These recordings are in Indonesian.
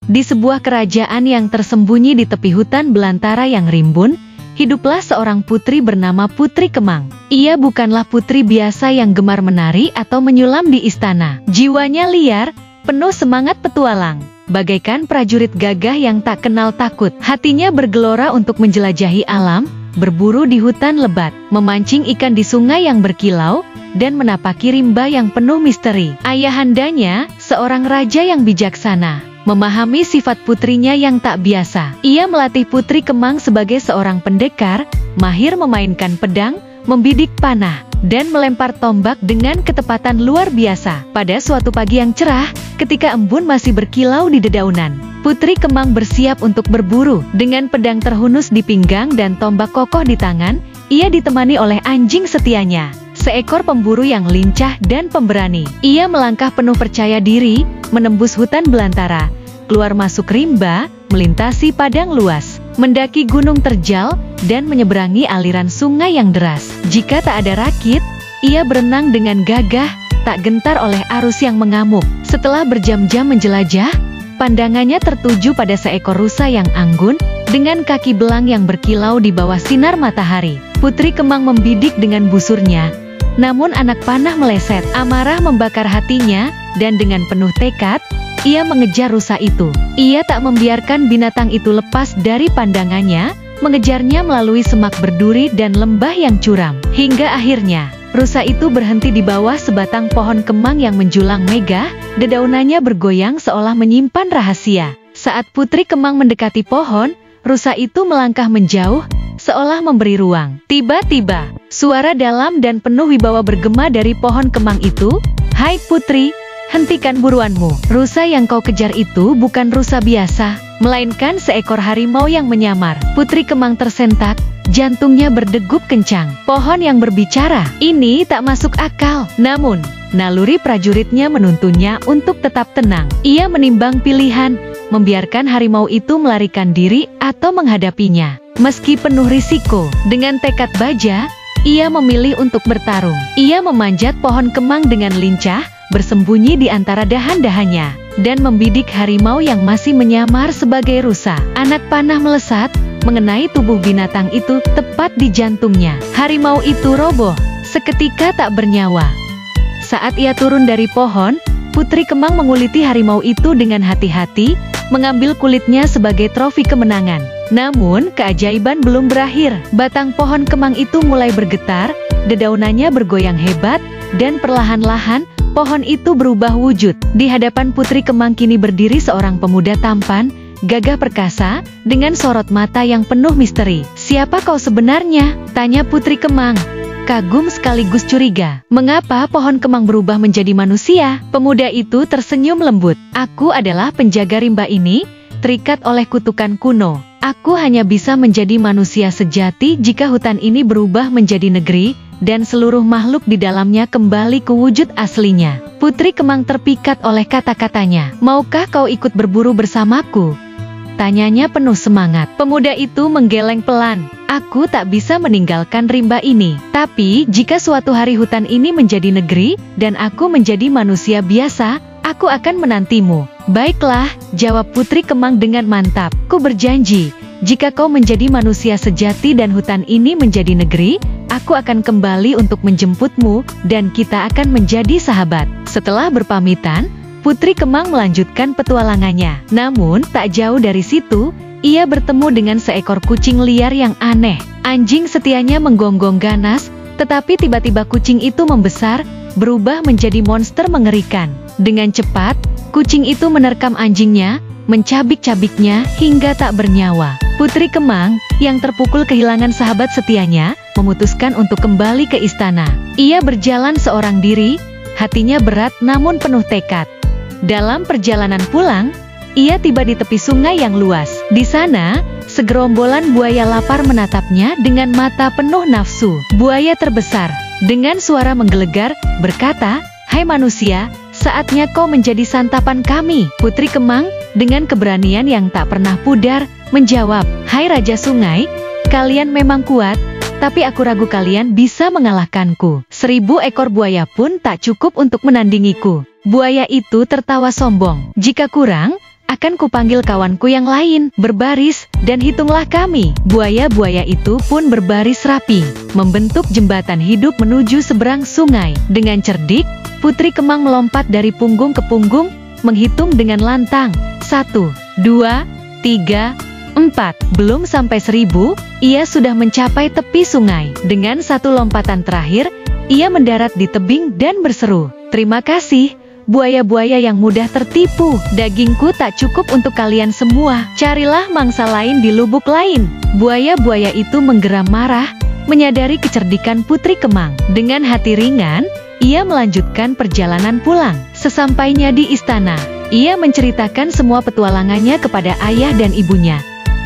Di sebuah kerajaan yang tersembunyi di tepi hutan belantara yang rimbun, hiduplah seorang putri bernama Putri Kemang. Ia bukanlah putri biasa yang gemar menari atau menyulam di istana. Jiwanya liar, penuh semangat petualang. Bagaikan prajurit gagah yang tak kenal takut. Hatinya bergelora untuk menjelajahi alam, berburu di hutan lebat, memancing ikan di sungai yang berkilau, dan menapaki rimba yang penuh misteri. Ayahandanya, seorang raja yang bijaksana, memahami sifat putrinya yang tak biasa. Ia melatih Putri Kemang sebagai seorang pendekar, mahir memainkan pedang, membidik panah, dan melempar tombak dengan ketepatan luar biasa. Pada suatu pagi yang cerah, ketika embun masih berkilau di dedaunan, Putri Kemang bersiap untuk berburu. Dengan pedang terhunus di pinggang dan tombak kokoh di tangan, ia ditemani oleh anjing setianya, seekor pemburu yang lincah dan pemberani. Ia melangkah penuh percaya diri, menembus hutan belantara, keluar masuk rimba, melintasi padang luas, mendaki gunung terjal, dan menyeberangi aliran sungai yang deras. Jika tak ada rakit, ia berenang dengan gagah, tak gentar oleh arus yang mengamuk. Setelah berjam-jam menjelajah, pandangannya tertuju pada seekor rusa yang anggun, dengan kaki belang yang berkilau di bawah sinar matahari. Putri Kemang membidik dengan busurnya, namun anak panah meleset. Amarah membakar hatinya, dan dengan penuh tekad, ia mengejar rusa itu. Ia tak membiarkan binatang itu lepas dari pandangannya, mengejarnya melalui semak berduri dan lembah yang curam. Hingga akhirnya, rusa itu berhenti di bawah sebatang pohon kemang yang menjulang megah, dedaunannya bergoyang seolah menyimpan rahasia. Saat Putri Kemang mendekati pohon, rusa itu melangkah menjauh, seolah memberi ruang. Tiba-tiba, suara dalam dan penuh wibawa bergema dari pohon kemang itu, "Hai putri, hentikan buruanmu. Rusa yang kau kejar itu bukan rusa biasa, melainkan seekor harimau yang menyamar." Putri Kemang tersentak, jantungnya berdegup kencang. Pohon yang berbicara, ini tak masuk akal. Namun, naluri prajuritnya menuntunnya untuk tetap tenang. Ia menimbang pilihan, membiarkan harimau itu melarikan diri atau menghadapinya. Meski penuh risiko, dengan tekad baja, ia memilih untuk bertarung. Ia memanjat pohon kemang dengan lincah, bersembunyi di antara dahan-dahannya, dan membidik harimau yang masih menyamar sebagai rusa. Anak panah melesat, mengenai tubuh binatang itu tepat di jantungnya. Harimau itu roboh, seketika tak bernyawa. Saat ia turun dari pohon, Putri Kemang menguliti harimau itu dengan hati-hati, mengambil kulitnya sebagai trofi kemenangan. Namun, keajaiban belum berakhir. Batang pohon kemang itu mulai bergetar, dedaunannya bergoyang hebat, dan perlahan-lahan, pohon itu berubah wujud. Di hadapan Putri Kemang kini berdiri seorang pemuda tampan, gagah perkasa, dengan sorot mata yang penuh misteri. "Siapa kau sebenarnya?" tanya Putri Kemang, kagum sekaligus curiga. "Mengapa pohon kemang berubah menjadi manusia?" Pemuda itu tersenyum lembut. "Aku adalah penjaga rimba ini, terikat oleh kutukan kuno. Aku hanya bisa menjadi manusia sejati jika hutan ini berubah menjadi negeri, dan seluruh makhluk di dalamnya kembali ke wujud aslinya." Putri Kemang terpikat oleh kata-katanya. "Maukah kau ikut berburu bersamaku?" tanyanya penuh semangat. Pemuda itu menggeleng pelan. "Aku tak bisa meninggalkan rimba ini. Tapi jika suatu hari hutan ini menjadi negeri, dan aku menjadi manusia biasa, aku akan menantimu." "Baiklah," jawab Putri Kemang dengan mantap. "Ku berjanji, jika kau menjadi manusia sejati dan hutan ini menjadi negeri, aku akan kembali untuk menjemputmu, dan kita akan menjadi sahabat." Setelah berpamitan, Putri Kemang melanjutkan petualangannya. Namun, tak jauh dari situ, ia bertemu dengan seekor kucing liar yang aneh. Anjing setianya menggonggong ganas, tetapi tiba-tiba kucing itu membesar, berubah menjadi monster mengerikan. Dengan cepat, kucing itu menerkam anjingnya, mencabik-cabiknya hingga tak bernyawa. Putri Kemang, yang terpukul kehilangan sahabat setianya, memutuskan untuk kembali ke istana. Ia berjalan seorang diri, hatinya berat namun penuh tekad. Dalam perjalanan pulang, ia tiba di tepi sungai yang luas. Di sana, segerombolan buaya lapar menatapnya dengan mata penuh nafsu. Buaya terbesar, dengan suara menggelegar, berkata, "Hai manusia, saatnya kau menjadi santapan kami." Putri Kemang, dengan keberanian yang tak pernah pudar, menjawab, "Hai Raja Sungai, kalian memang kuat, tapi aku ragu kalian bisa mengalahkanku. 1000 ekor buaya pun tak cukup untuk menandingiku." Buaya itu tertawa sombong. "Jika kurang, akan kupanggil kawanku yang lain, berbaris, dan hitunglah kami. Buaya-buaya itu pun berbaris rapi, membentuk jembatan hidup menuju seberang sungai. Dengan cerdik, Putri Kemang melompat dari punggung ke punggung, menghitung dengan lantang. 1, 2, 3, 4. Belum sampai 1000, ia sudah mencapai tepi sungai. Dengan satu lompatan terakhir, ia mendarat di tebing dan berseru, "Terima kasih, buaya-buaya yang mudah tertipu. Dagingku tak cukup untuk kalian semua. Carilah mangsa lain di lubuk lain." Buaya-buaya itu menggeram marah, menyadari kecerdikan Putri Kemang. Dengan hati ringan, ia melanjutkan perjalanan pulang. Sesampainya di istana, ia menceritakan semua petualangannya kepada ayah dan ibunya.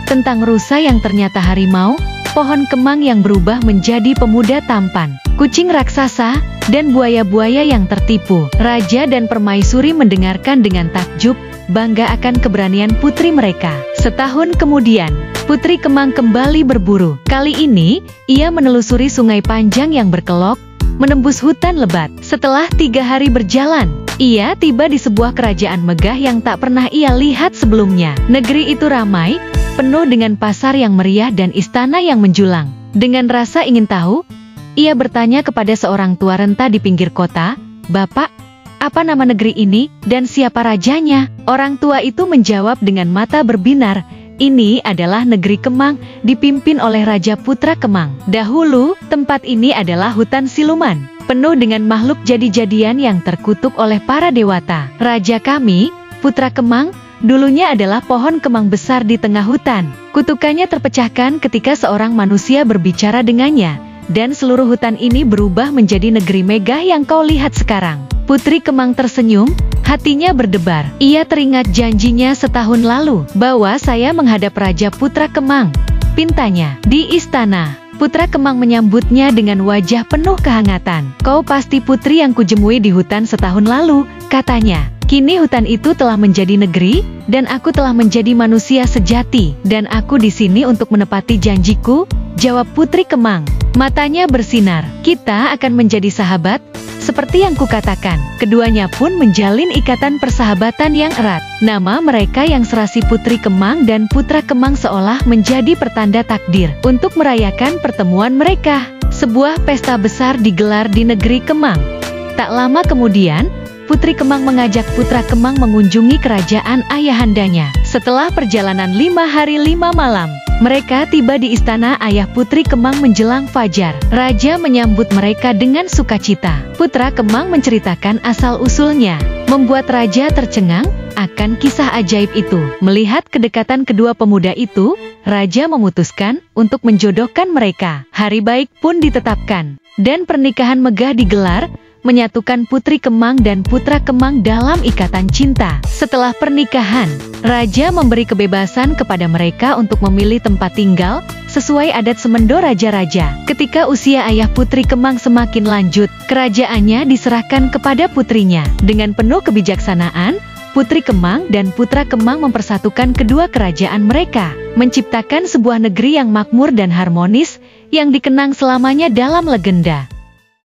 Tentang rusa yang ternyata harimau, pohon kemang yang berubah menjadi pemuda tampan, kucing raksasa, dan buaya-buaya yang tertipu. Raja dan permaisuri mendengarkan dengan takjub, bangga akan keberanian putri mereka. Setahun kemudian, Putri Kemang kembali berburu. Kali ini, ia menelusuri sungai panjang yang berkelok, menembus hutan lebat. Setelah 3 hari berjalan, ia tiba di sebuah kerajaan megah yang tak pernah ia lihat sebelumnya. Negeri itu ramai, penuh dengan pasar yang meriah dan istana yang menjulang. Dengan rasa ingin tahu, ia bertanya kepada seorang tua renta di pinggir kota, "Bapak, apa nama negeri ini dan siapa rajanya?" Orang tua itu menjawab dengan mata berbinar, "Ini adalah negeri Kemang, dipimpin oleh Raja Putra Kemang. Dahulu, tempat ini adalah hutan siluman, penuh dengan makhluk jadi-jadian yang terkutuk oleh para dewata. Raja kami, Putra Kemang, dulunya adalah pohon kemang besar di tengah hutan. Kutukannya terpecahkan ketika seorang manusia berbicara dengannya, dan seluruh hutan ini berubah menjadi negeri megah yang kau lihat sekarang." Putri Kemang tersenyum, hatinya berdebar. Ia teringat janjinya setahun lalu, bahwa saya menghadap Raja Putra Kemang. Pintanya, di istana. Putra Kemang menyambutnya dengan wajah penuh kehangatan. "Kau pasti putri yang kujemui di hutan setahun lalu," katanya. "Kini hutan itu telah menjadi negeri, dan aku telah menjadi manusia sejati. Dan aku di sini untuk menepati janjiku," jawab Putri Kemang. Matanya bersinar. "Kita akan menjadi sahabat, seperti yang kukatakan." Keduanya pun menjalin ikatan persahabatan yang erat. Nama mereka yang serasi Putri Kemang dan Putra Kemang seolah menjadi pertanda takdir. Untuk merayakan pertemuan mereka, sebuah pesta besar digelar di negeri Kemang. Tak lama kemudian, Putri Kemang mengajak Putra Kemang mengunjungi kerajaan ayahandanya. Setelah perjalanan 5 hari 5 malam, mereka tiba di istana ayah Putri Kemang menjelang fajar. Raja menyambut mereka dengan sukacita. Putra Kemang menceritakan asal-usulnya, membuat raja tercengang akan kisah ajaib itu. Melihat kedekatan kedua pemuda itu, raja memutuskan untuk menjodohkan mereka. Hari baik pun ditetapkan, dan pernikahan megah digelar, menyatukan Putri Kemang dan Putra Kemang dalam ikatan cinta. Setelah pernikahan, raja memberi kebebasan kepada mereka untuk memilih tempat tinggal, sesuai adat semendo raja-raja. Ketika usia ayah Putri Kemang semakin lanjut, kerajaannya diserahkan kepada putrinya. Dengan penuh kebijaksanaan, Putri Kemang dan Putra Kemang mempersatukan kedua kerajaan mereka, menciptakan sebuah negeri yang makmur dan harmonis, yang dikenang selamanya dalam legenda.